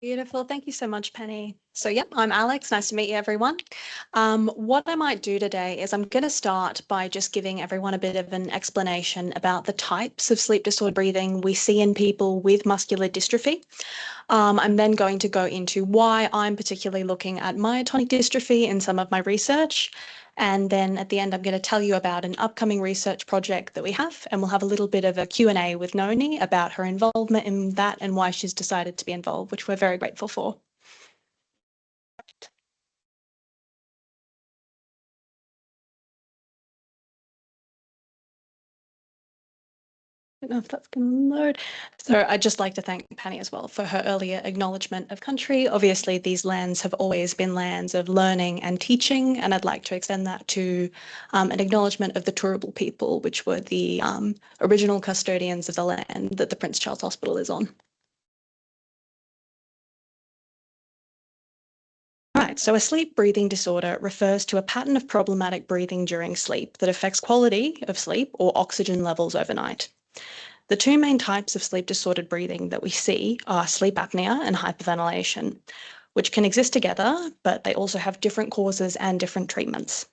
Beautiful. Thank you so much, Penny. So, yep, I'm Alex. Nice to meet you, everyone. What I might do today is I'm going to start by just giving everyone a bit of an explanation about the types of sleep disordered breathing we see in people with muscular dystrophy. I'm then going to go into why I'm particularly looking at myotonic dystrophy in some of my research. And then at the end, I'm going to tell you about an upcoming research project that we have, and we'll have a little bit of a Q&A with Noni about her involvement in that and why she's decided to be involved, which we're very grateful for. I don't know if that's going to load. So I'd just like to thank Penny as well for her earlier acknowledgement of country. Obviously, these lands have always been lands of learning and teaching, and I'd like to extend that to an acknowledgement of the Turrbal people, which were the original custodians of the land that the Prince Charles Hospital is on. Right, so a sleep breathing disorder refers to a pattern of problematic breathing during sleep that affects quality of sleep or oxygen levels overnight. The two main types of sleep disordered breathing that we see are sleep apnea and hyperventilation, which can exist together, but they also have different causes and different treatments.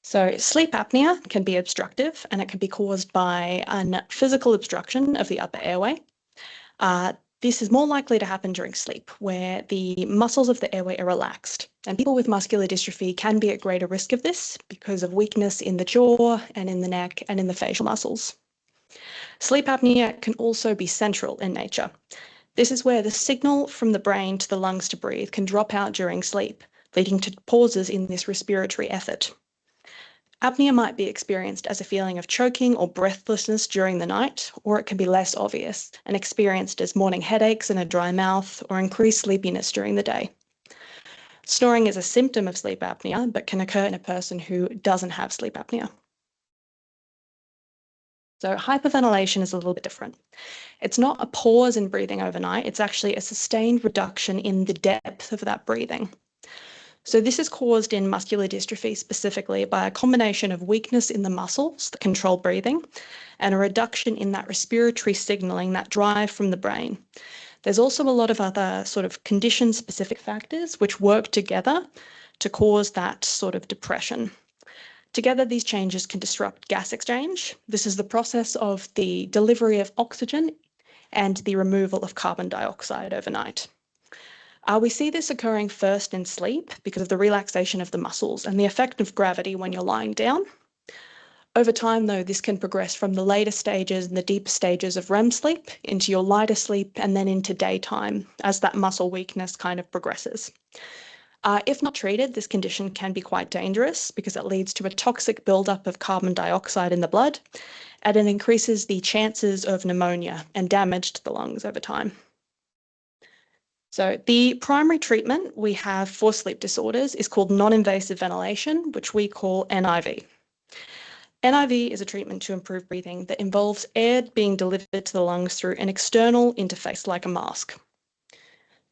So sleep apnea can be obstructive, and it can be caused by a physical obstruction of the upper airway. This is more likely to happen during sleep, where the muscles of the airway are relaxed. And people with muscular dystrophy can be at greater risk of this because of weakness in the jaw and in the neck and in the facial muscles. Sleep apnea can also be central in nature. This is where the signal from the brain to the lungs to breathe can drop out during sleep, leading to pauses in this respiratory effort. Apnea might be experienced as a feeling of choking or breathlessness during the night, or it can be less obvious and experienced as morning headaches and a dry mouth or increased sleepiness during the day. Snoring is a symptom of sleep apnea, but can occur in a person who doesn't have sleep apnea. So hyperventilation is a little bit different. It's not a pause in breathing overnight, it's actually a sustained reduction in the depth of that breathing. So this is caused in muscular dystrophy specifically by a combination of weakness in the muscles that control breathing and a reduction in that respiratory signaling, that drive from the brain. There's also a lot of other sort of condition-specific factors which work together to cause that sort of depression. Together, these changes can disrupt gas exchange. This is the process of the delivery of oxygen and the removal of carbon dioxide overnight. We see this occurring first in sleep because of the relaxation of the muscles and the effect of gravity when you're lying down. Over time, though, this can progress from the later stages and the deeper stages of REM sleep into your lighter sleep and then into daytime as that muscle weakness kind of progresses. If not treated, this condition can be quite dangerous because it leads to a toxic buildup of carbon dioxide in the blood, and it increases the chances of pneumonia and damage to the lungs over time. So the primary treatment we have for sleep disorders is called non-invasive ventilation, which we call NIV. NIV is a treatment to improve breathing that involves air being delivered to the lungs through an external interface like a mask.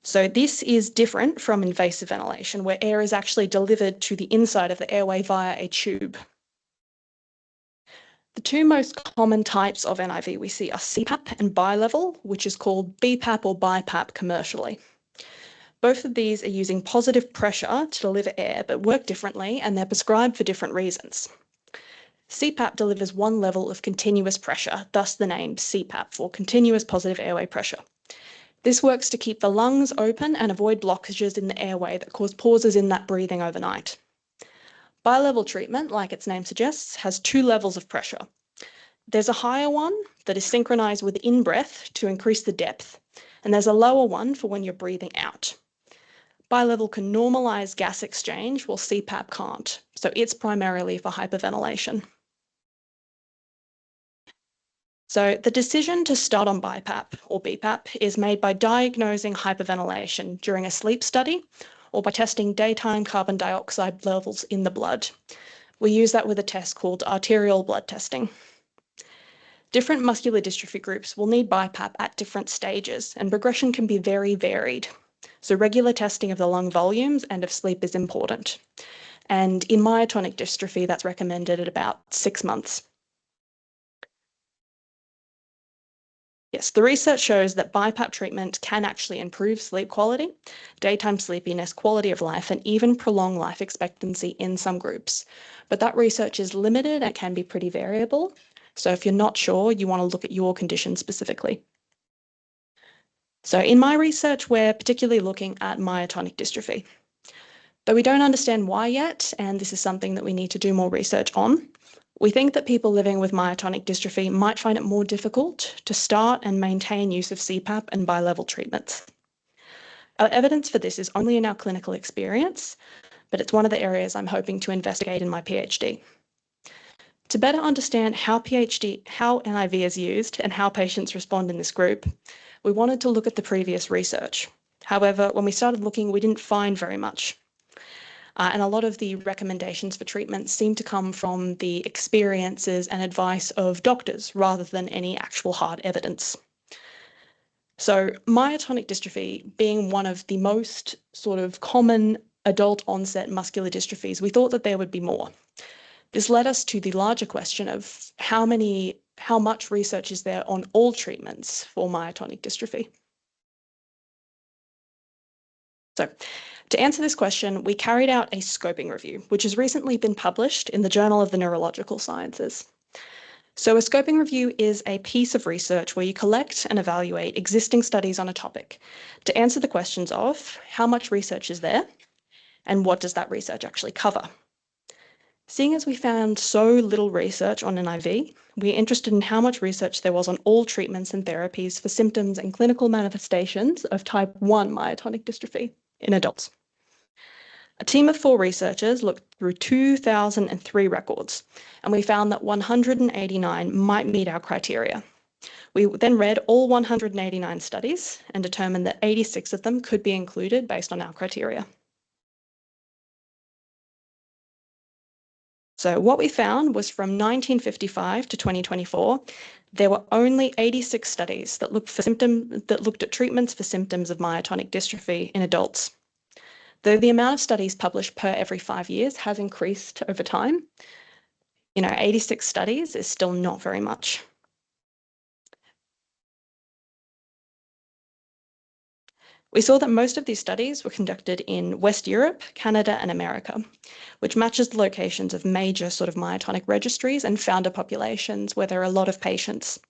So this is different from invasive ventilation, where air is actually delivered to the inside of the airway via a tube. The two most common types of NIV we see are CPAP and bilevel, which is called BiPAP or BiPAP commercially. Both of these are using positive pressure to deliver air, but work differently, and they're prescribed for different reasons. CPAP delivers one level of continuous pressure, thus the name CPAP for continuous positive airway pressure. This works to keep the lungs open and avoid blockages in the airway that cause pauses in that breathing overnight. Bilevel treatment, like its name suggests, has two levels of pressure. There's a higher one that is synchronized with in-breath to increase the depth, and there's a lower one for when you're breathing out. Bilevel can normalize gas exchange, while CPAP can't, so it's primarily for hyperventilation. So the decision to start on BiPAP or BiPAP is made by diagnosing hyperventilation during a sleep study or by testing daytime carbon dioxide levels in the blood. We use that with a test called arterial blood testing. Different muscular dystrophy groups will need BiPAP at different stages, and progression can be very varied. So regular testing of the lung volumes and of sleep is important. And in myotonic dystrophy, that's recommended at about 6 months. Yes, the research shows that BiPAP treatment can actually improve sleep quality, daytime sleepiness, quality of life, and even prolong life expectancy in some groups. But that research is limited and can be pretty variable. So if you're not sure, you want to look at your condition specifically. So in my research, we're particularly looking at myotonic dystrophy. Though we don't understand why yet, and this is something that we need to do more research on, we think that people living with myotonic dystrophy might find it more difficult to start and maintain use of CPAP and bilevel treatments. Our evidence for this is only in our clinical experience, but it's one of the areas I'm hoping to investigate in my PhD. To better understand how NIV is used and how patients respond in this group, we wanted to look at the previous research. However, when we started looking, we didn't find very much. And a lot of the recommendations for treatment seem to come from the experiences and advice of doctors rather than any actual hard evidence. So myotonic dystrophy being one of the most sort of common adult onset muscular dystrophies, we thought that there would be more. This led us to the larger question of how much research is there on all treatments for myotonic dystrophy? So to answer this question, we carried out a scoping review, which has recently been published in the Journal of the Neurological Sciences. So a scoping review is a piece of research where you collect and evaluate existing studies on a topic to answer the questions of how much research is there and what does that research actually cover. Seeing as we found so little research on NIV, we're interested in how much research there was on all treatments and therapies for symptoms and clinical manifestations of type 1 myotonic dystrophy in adults. A team of 4 researchers looked through 2003 records, and we found that 189 might meet our criteria. We then read all 189 studies and determined that 86 of them could be included based on our criteria. So what we found was from 1955 to 2024, there were only 86 studies that looked at treatments for symptoms of myotonic dystrophy in adults. Though the amount of studies published per every 5 years has increased over time, 86 studies is still not very much. We saw that most of these studies were conducted in West Europe, Canada, and America, which matches the locations of major sort of myotonic registries and founder populations where there are a lot of patients.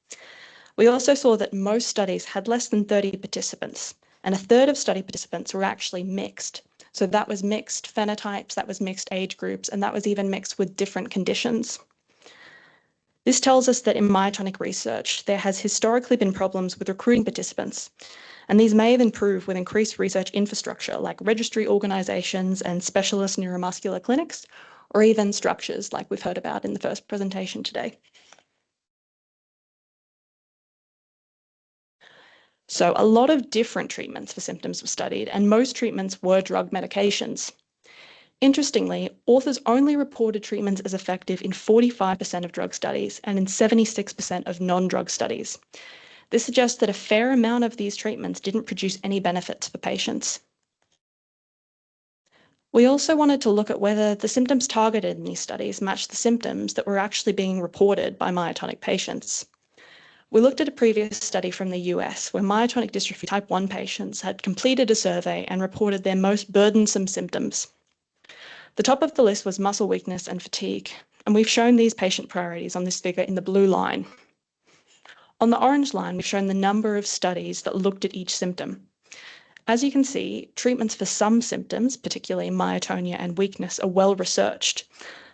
We also saw that most studies had less than 30 participants, and a third of study participants were actually mixed. So that was mixed phenotypes, that was mixed age groups, and that was even mixed with different conditions. This tells us that in myotonic research, there has historically been problems with recruiting participants, and these may have improved with increased research infrastructure like registry organisations and specialist neuromuscular clinics, or even structures like we've heard about in the first presentation today. So a lot of different treatments for symptoms were studied, and most treatments were drug medications. Interestingly, authors only reported treatments as effective in 45% of drug studies and in 76% of non-drug studies. This suggests that a fair amount of these treatments didn't produce any benefits for patients. We also wanted to look at whether the symptoms targeted in these studies matched the symptoms that were actually being reported by myotonic patients. We looked at a previous study from the US where myotonic dystrophy type 1 patients had completed a survey and reported their most burdensome symptoms. The top of the list was muscle weakness and fatigue, and we've shown these patient priorities on this figure in the blue line. On the orange line, we've shown the number of studies that looked at each symptom. As you can see, treatments for some symptoms, particularly myotonia and weakness, are well researched,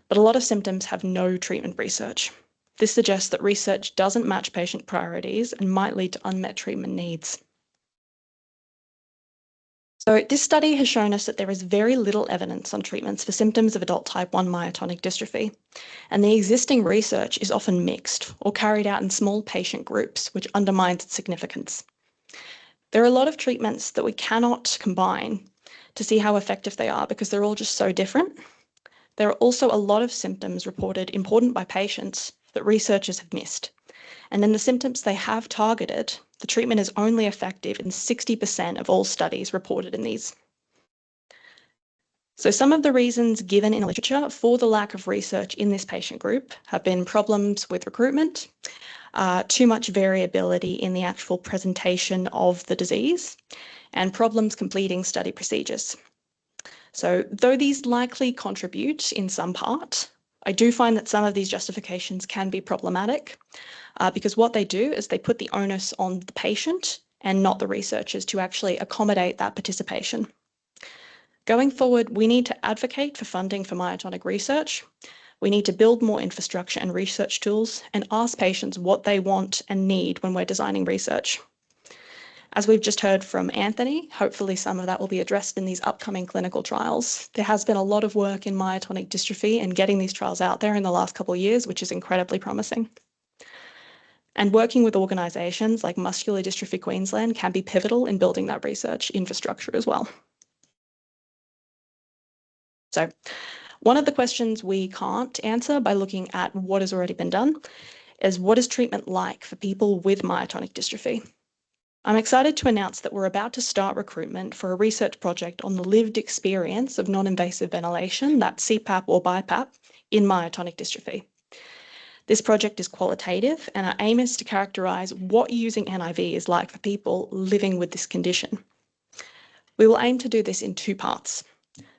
but a lot of symptoms have no treatment research. This suggests that research doesn't match patient priorities and might lead to unmet treatment needs. So this study has shown us that there is very little evidence on treatments for symptoms of adult type 1 myotonic dystrophy, and the existing research is often mixed or carried out in small patient groups, which undermines its significance. There are a lot of treatments that we cannot combine to see how effective they are because they're all just so different. There are also a lot of symptoms reported important by patients that researchers have missed. And in the symptoms they have targeted, the treatment is only effective in 60% of all studies reported in these. So some of the reasons given in the literature for the lack of research in this patient group have been problems with recruitment, too much variability in the actual presentation of the disease, and problems completing study procedures. So though these likely contribute in some part, I do find that some of these justifications can be problematic because what they do is they put the onus on the patient and not the researchers to actually accommodate that participation. Going forward, we need to advocate for funding for myotonic research. We need to build more infrastructure and research tools and ask patients what they want and need when we're designing research. As we've just heard from Anthony, hopefully some of that will be addressed in these upcoming clinical trials. There has been a lot of work in myotonic dystrophy and getting these trials out there in the last couple of years, which is incredibly promising. And working with organisations like Muscular Dystrophy Queensland can be pivotal in building that research infrastructure as well. So one of the questions we can't answer by looking at what has already been done is what is treatment like for people with myotonic dystrophy? I'm excited to announce that we're about to start recruitment for a research project on the lived experience of non-invasive ventilation, that's CPAP or BiPAP, in myotonic dystrophy. This project is qualitative and our aim is to characterise what using NIV is like for people living with this condition. We will aim to do this in two parts.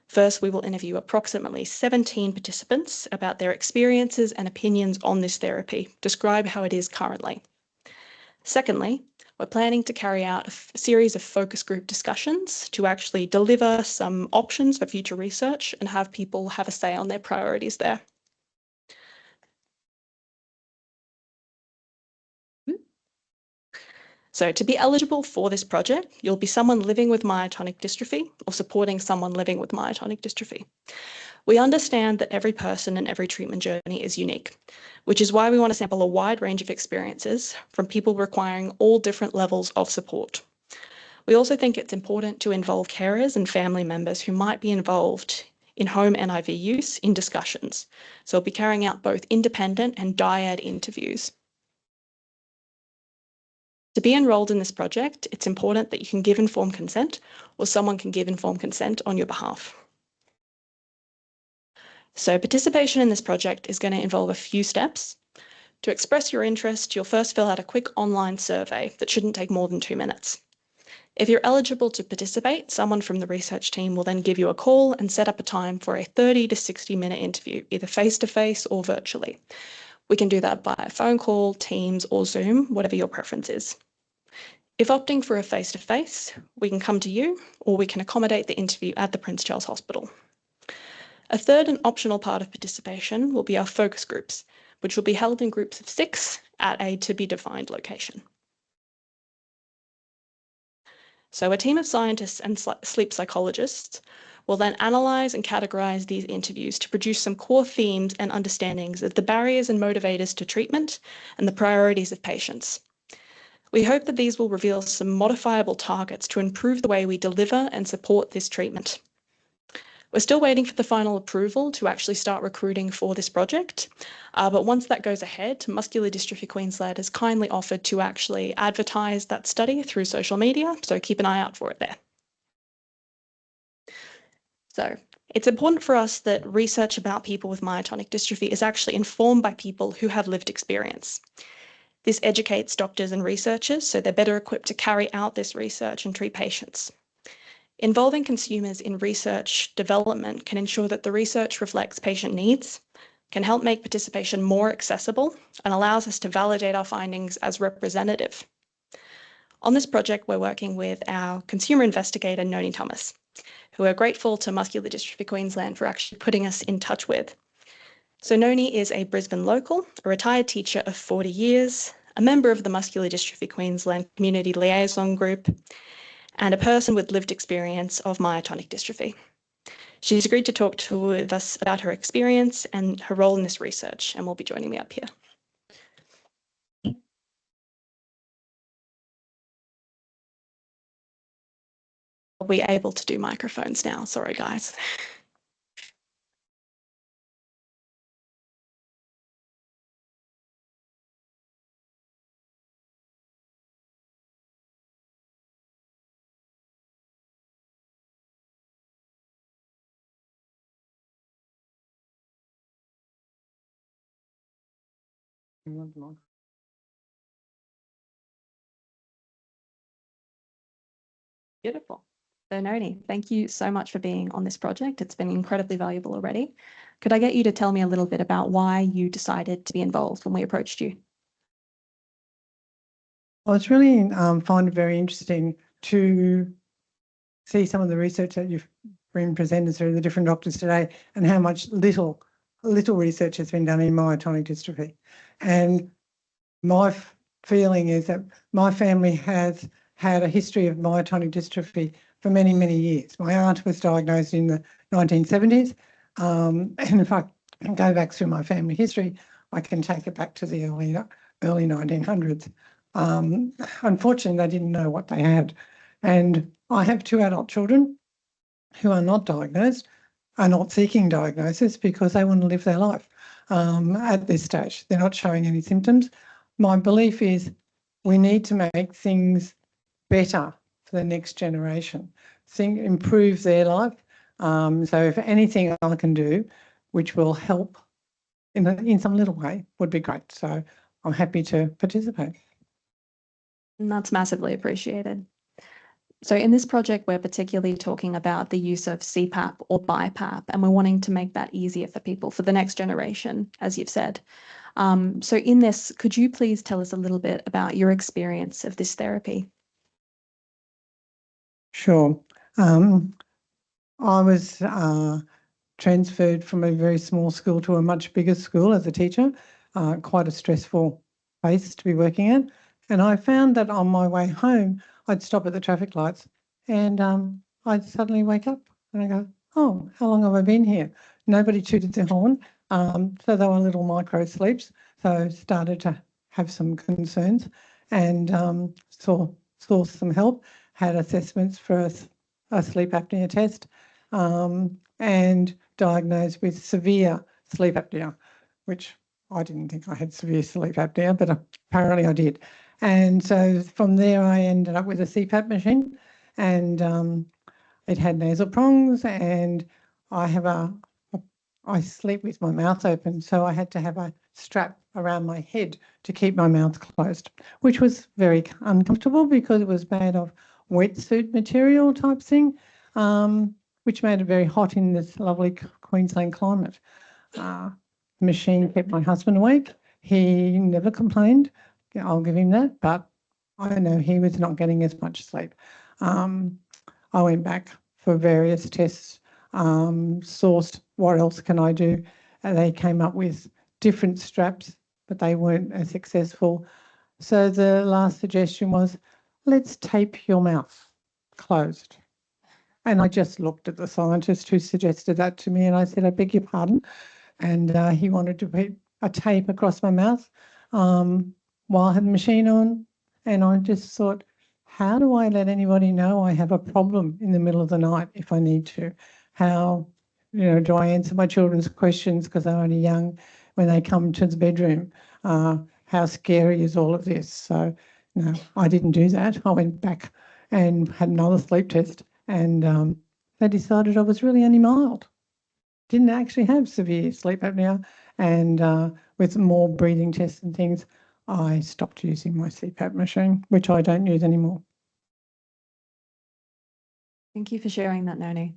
First, we will interview approximately 17 participants about their experiences and opinions on this therapy, describe how it is currently. Secondly, we're planning to carry out a series of focus group discussions to actually deliver some options for future research and have people have a say on their priorities there. So to be eligible for this project, you'll be someone living with myotonic dystrophy or supporting someone living with myotonic dystrophy. We understand that every person and every treatment journey is unique, which is why we want to sample a wide range of experiences from people requiring all different levels of support. We also think it's important to involve carers and family members who might be involved in home NIV use in discussions. So we'll be carrying out both independent and dyad interviews. To be enrolled in this project, it's important that you can give informed consent or someone can give informed consent on your behalf. So participation in this project is going to involve a few steps. To express your interest, you'll first fill out a quick online survey that shouldn't take more than 2 minutes. If you're eligible to participate, someone from the research team will then give you a call and set up a time for a 30 to 60-minute interview, either face-to-face or virtually. We can do that via phone call, Teams or Zoom, whatever your preference is. If opting for a face-to-face, we can come to you or we can accommodate the interview at the Prince Charles Hospital. A third and optional part of participation will be our focus groups, which will be held in groups of 6 at a to-be-defined location. So a team of scientists and sleep psychologists will then analyse and categorise these interviews to produce some core themes and understandings of the barriers and motivators to treatment and the priorities of patients. We hope that these will reveal some modifiable targets to improve the way we deliver and support this treatment. We're still waiting for the final approval to actually start recruiting for this project, but once that goes ahead, Muscular Dystrophy Queensland has kindly offered to actually advertise that study through social media, so keep an eye out for it there. So it's important for us that research about people with myotonic dystrophy is actually informed by people who have lived experience. This educates doctors and researchers so they're better equipped to carry out this research and treat patients. Involving consumers in research development can ensure that the research reflects patient needs, can help make participation more accessible, and allows us to validate our findings as representative. On this project, we're working with our consumer investigator, Noni Thomas, who we're grateful to Muscular Dystrophy Queensland for actually putting us in touch with. So Noni is a Brisbane local, a retired teacher of 40 years, a member of the Muscular Dystrophy Queensland Community Liaison Group, and a person with lived experience of myotonic dystrophy. She's agreed to talk with us about her experience and her role in this research, and will be joining me up here. Are we able to do microphones now? Sorry, guys. Beautiful. So Noni, thank you so much for being on this project. It's been incredibly valuable already. Could I get you to tell me a little bit about why you decided to be involved when we approached you? I was really find it very interesting to see some of the research that you've been presented through the different doctors today, and how much little research has been done in myotonic dystrophy. And my feeling is that my family has had a history of myotonic dystrophy for many, many years. My aunt was diagnosed in the 1970s, and if I go back through my family history, I can take it back to the early 1900s. Unfortunately, they didn't know what they had. And I have 2 adult children who are not diagnosed, are not seeking diagnosis because they want to live their life at this stage. They're not showing any symptoms. My belief is we need to make things better for the next generation, improve their life. So if anything I can do which will help in some little way would be great. So I'm happy to participate. And that's massively appreciated. So in this project, we're particularly talking about the use of CPAP or BiPAP, and we're wanting to make that easier for people, for the next generation, as you've said. So in this, could you please tell us a little bit about your experience of this therapy? Sure. I was transferred from a very small school to a much bigger school as a teacher, quite a stressful place to be working at. And I found that on my way home, I'd stop at the traffic lights and I'd suddenly wake up and I go, oh, how long have I been here? Nobody tooted their horn. So they were little micro sleeps. So started to have some concerns and saw some help, had assessments for a sleep apnea test and diagnosed with severe sleep apnea, which I didn't think I had severe sleep apnea, but apparently I did. And so from there, I ended up with a CPAP machine, and it had nasal prongs, and I sleep with my mouth open, so I had to have a strap around my head to keep my mouth closed, which was very uncomfortable because it was made of wetsuit material type thing, which made it very hot in this lovely Queensland climate. The machine kept my husband awake. He never complained. I'll give him that, but I know he was not getting as much sleep. I went back for various tests, sourced what else can I do, and they came up with different straps, but they weren't as successful. So the last suggestion was, let's tape your mouth closed. And I just looked at the scientist who suggested that to me, and I said, I beg your pardon. And he wanted to put a tape across my mouth while I had the machine on. And I just thought, how do I let anybody know I have a problem in the middle of the night if I need to? How, do I answer my children's questions because they're only young when they come to the bedroom? How scary is all of this? So, no, I didn't do that. I went back and had another sleep test, and they decided I was really only mild. Didn't actually have severe sleep apnea, and with more breathing tests and things, I stopped using my CPAP machine, which I don't use anymore. Thank you for sharing that, Noni.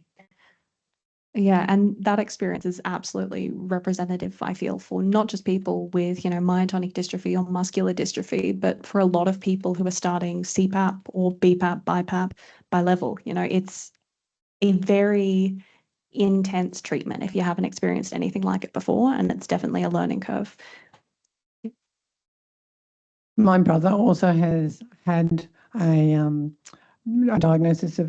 Yeah, and that experience is absolutely representative, I feel, for not just people with, myotonic dystrophy or muscular dystrophy, but for a lot of people who are starting CPAP or BiPAP, BiPAP by level. It's a very intense treatment if you haven't experienced anything like it before, and it's definitely a learning curve. My brother also has had a diagnosis of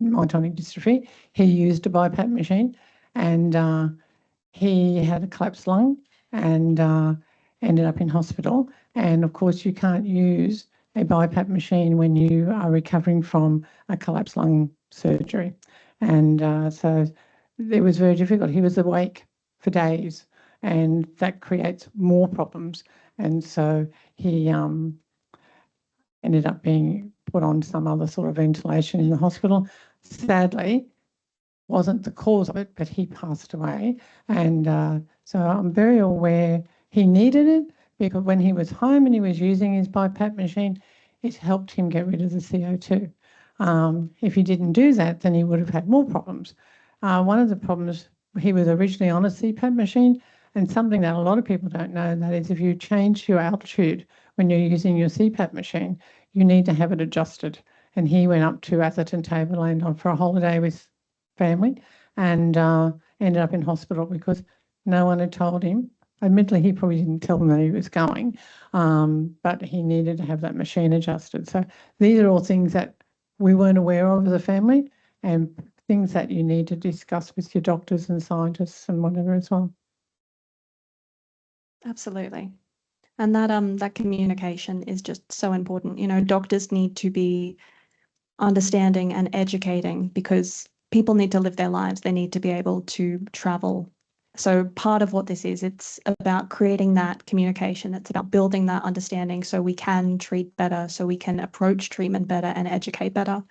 myotonic dystrophy. He used a BiPAP machine, and he had a collapsed lung and ended up in hospital. And of course, you can't use a BiPAP machine when you are recovering from a collapsed lung surgery. And so it was very difficult. He was awake for days, and that creates more problems. And so he ended up being put on some other sort of ventilation in the hospital. Sadly, wasn't the cause of it, but he passed away. And so I'm very aware he needed it, because when he was home and he was using his BiPAP machine, it helped him get rid of the CO2. If he didn't do that, then he would have had more problems. One of the problems, he was originally on a CPAP machine, and something that a lot of people don't know, that is if you change your altitude when you're using your CPAP machine, you need to have it adjusted. And he went up to Atherton Tableland for a holiday with family and ended up in hospital because no one had told him. Admittedly, he probably didn't tell them that he was going, but he needed to have that machine adjusted. So these are all things that we weren't aware of as a family, and things that you need to discuss with your doctors and scientists and whatever as well. Absolutely. And that communication is just so important. You know, doctors need to be understanding and educating because people need to live their lives. They need to be able to travel. So part of what this is, it's about creating that communication. It's about building that understanding so we can treat better, so we can approach treatment better and educate better.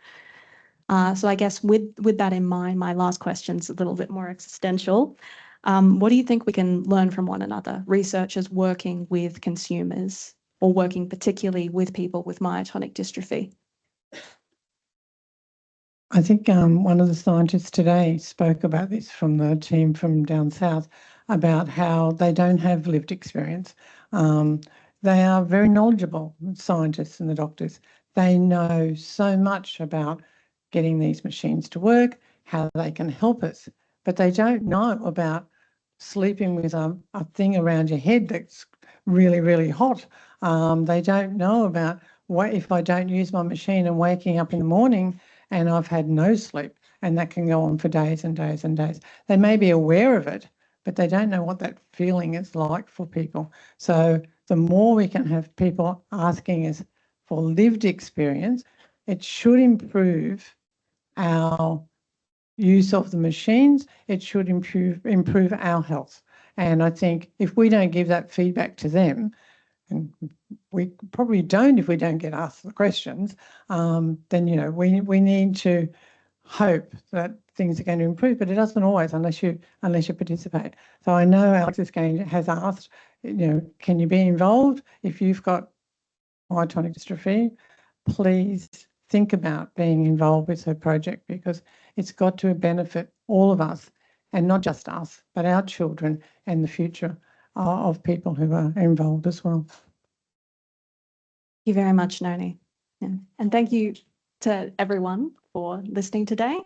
So I guess with that in mind, my last question's a little bit more existential. What do you think we can learn from one another, researchers working with consumers or working particularly with people with myotonic dystrophy? I think one of the scientists today spoke about this from the team from down south, about how they don't have lived experience. They are very knowledgeable, scientists and the doctors. They know so much about getting these machines to work, how they can help us, but they don't know about sleeping with a thing around your head that's really, really hot. They don't know about what if I don't use my machine and waking up in the morning and I've had no sleep, and that can go on for days and days and days. They may be aware of it, but they don't know what that feeling is like for people. So the more we can have people asking us for lived experience, it should improve our use of the machines. It should improve our health. And I think if we don't give that feedback to them, and we probably don't if we don't get asked the questions, then, you know, we need to hope that things are going to improve, but it doesn't always unless you participate. So I know Alex has asked, you know, can you be involved? If you've got myotonic dystrophy, please think about being involved with her project, because it's got to benefit all of us, and not just us, but our children and the future of people who are involved as well. Thank you very much, Noni. And thank you to everyone for listening today.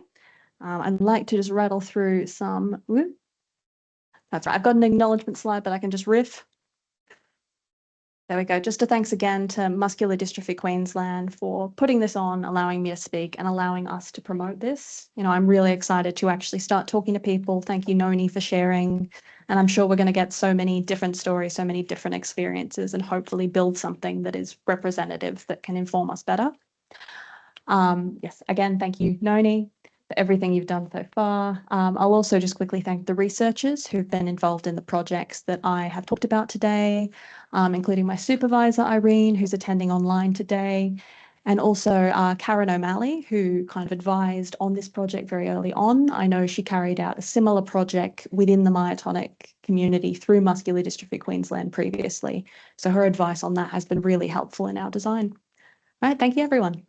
I'd like to just rattle through some. That's right. I've got an acknowledgement slide, but I can just riff. There we go. Just a thanks again to Muscular Dystrophy Queensland for putting this on, allowing me to speak and allowing us to promote this. You know, I'm really excited to actually start talking to people. Thank you, Noni, for sharing. And I'm sure we're going to get so many different stories, so many different experiences, and hopefully build something that is representative that can inform us better. Yes, again, thank you, Noni, for everything you've done so far. I'll also just quickly thank the researchers who've been involved in the projects that I have talked about today, including my supervisor, Irene, who's attending online today, and also Karen O'Malley, who kind of advised on this project very early on. I know she carried out a similar project within the myotonic community through Muscular Dystrophy Queensland previously. So her advice on that has been really helpful in our design. All right, thank you, everyone.